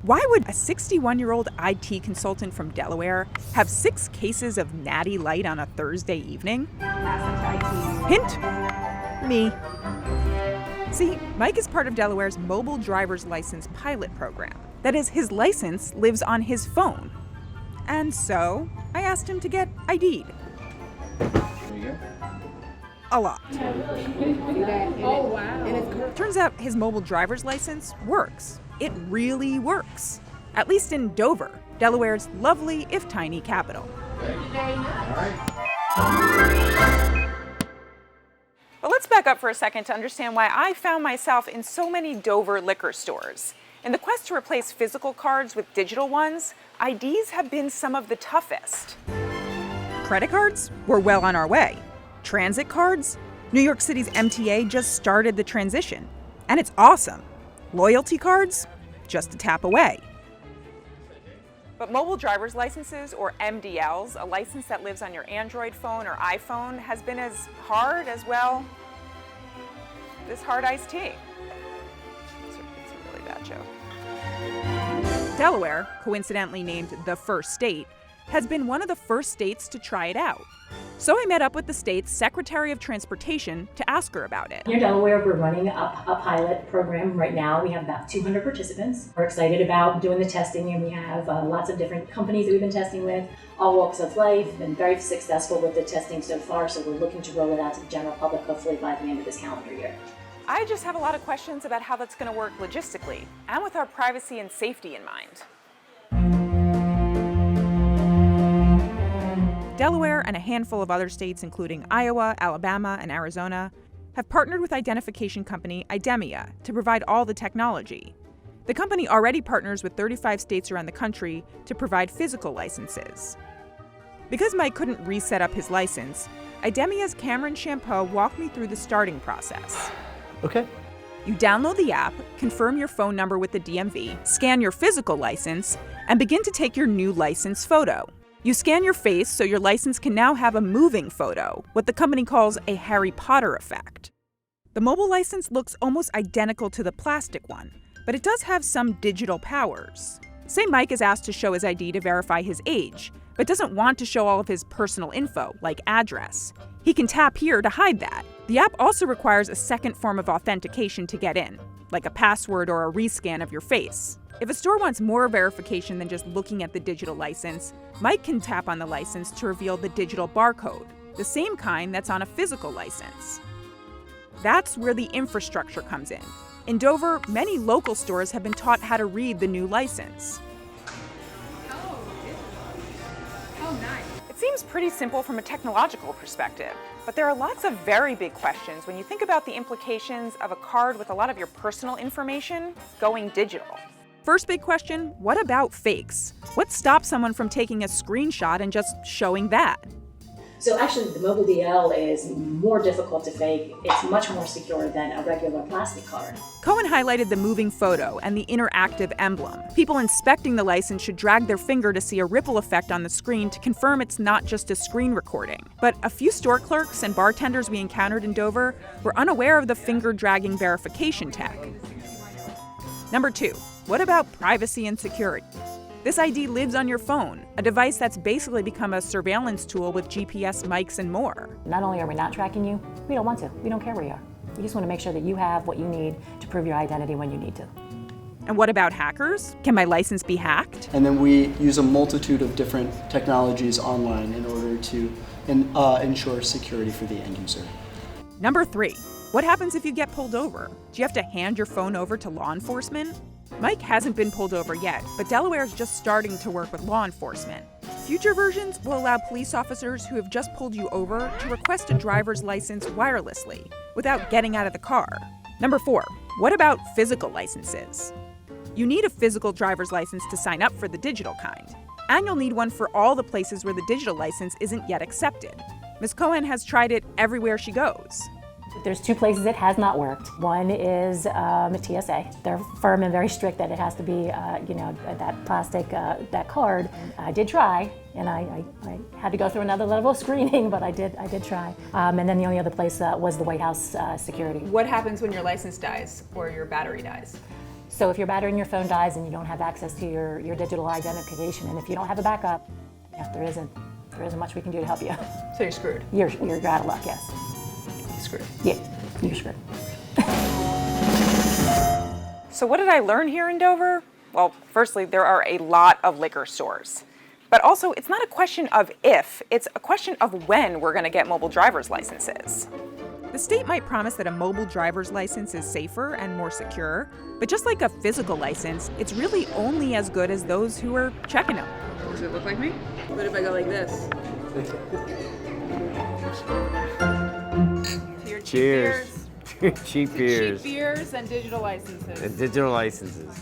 Why would a 61-year-old IT consultant from Delaware have 6 cases of Natty Light on a Thursday evening? Hint, me. See, Mike is part of Delaware's mobile driver's license pilot program. That is, his license lives on his phone. And so, I asked him to get ID'd. There you go. A lot. Oh, wow. Turns out his mobile driver's license works. It really works. At least in Dover, Delaware's lovely, if tiny, capital. But let's back up for a second to understand why I found myself in so many Dover liquor stores. In the quest to replace physical cards with digital ones, IDs have been some of the toughest. Credit cards? We're well on our way. Transit cards? New York City's MTA just started the transition, and it's awesome. Loyalty cards? Just a tap away. But mobile driver's licenses, or MDLs, a license that lives on your Android phone or iPhone, has been as hard as, well, this hard iced tea. It's a really bad joke. Delaware, coincidentally named the first state, has been one of the first states to try it out. So I met up with the state's Secretary of Transportation to ask her about it. Here in Delaware, we're running a pilot program right now. We have about 200 participants. We're excited about doing the testing, and we have lots of different companies that we've been testing with, all walks of life, been very successful with the testing so far, so we're looking to roll it out to the general public hopefully by the end of this calendar year. I just have a lot of questions about how that's going to work logistically, and with our privacy and safety in mind. Delaware and a handful of other states, including Iowa, Alabama, and Arizona, have partnered with identification company Idemia to provide all the technology. The company already partners with 35 states around the country to provide physical licenses. Because Mike couldn't reset up his license, Idemia's Cameron Champeau walked me through the starting process. Okay. You download the app, confirm your phone number with the DMV, scan your physical license, and begin to take your new license photo. You scan your face so your license can now have a moving photo, what the company calls a Harry Potter effect. The mobile license looks almost identical to the plastic one, but it does have some digital powers. Say Mike is asked to show his ID to verify his age, but doesn't want to show all of his personal info, like address. He can tap here to hide that. The app also requires a second form of authentication to get in, like a password or a rescan of your face. If a store wants more verification than just looking at the digital license, Mike can tap on the license to reveal the digital barcode, the same kind that's on a physical license. That's where the infrastructure comes in. In Dover, many local stores have been taught how to read the new license. Oh, nice. It seems pretty simple from a technological perspective, but there are lots of very big questions when you think about the implications of a card with a lot of your personal information going digital. First big question, what about fakes? What stops someone from taking a screenshot and just showing that? So actually, the mobile DL is more difficult to fake. It's much more secure than a regular plastic card. Cohen highlighted the moving photo and the interactive emblem. People inspecting the license should drag their finger to see a ripple effect on the screen to confirm it's not just a screen recording. But a few store clerks and bartenders we encountered in Dover were unaware of the finger-dragging verification tech. Number 2. What about privacy and security? This ID lives on your phone, a device that's basically become a surveillance tool with GPS, mics, and more. Not only are we not tracking you, we don't want to. We don't care where you are. We just want to make sure that you have what you need to prove your identity when you need to. And what about hackers? Can my license be hacked? And then we use a multitude of different technologies online in order to ensure security for the end user. Number 3. What happens if you get pulled over? Do you have to hand your phone over to law enforcement? Mike hasn't been pulled over yet, but Delaware is just starting to work with law enforcement. Future versions will allow police officers who have just pulled you over to request a driver's license wirelessly, without getting out of the car. Number 4. What about physical licenses? You need a physical driver's license to sign up for the digital kind, and you'll need one for all the places where the digital license isn't yet accepted. Ms. Cohen has tried it everywhere she goes. There's 2 places it has not worked. One is TSA. They're firm and very strict that it has to be, that plastic, that card. I did try, and I had to go through another level of screening, but I did try. And then the only other place was the White House security. What happens when your license dies or your battery dies? So if your battery in your phone dies and you don't have access to your digital identification, and if you don't have a backup, yeah, there isn't much we can do to help you. So you're screwed. You're out of luck, yes. Screwed. Yeah, you're screwed. So what did I learn here in Dover? Well, firstly, there are a lot of liquor stores. But also, it's not a question of if, it's a question of when we're going to get mobile driver's licenses. The state might promise that a mobile driver's license is safer and more secure, but just like a physical license, it's really only as good as those who are checking them. Does it look like me? What if I go like this? To your cheap Cheers. beers. Cheap beers. Cheap beers and digital licenses. And digital licenses.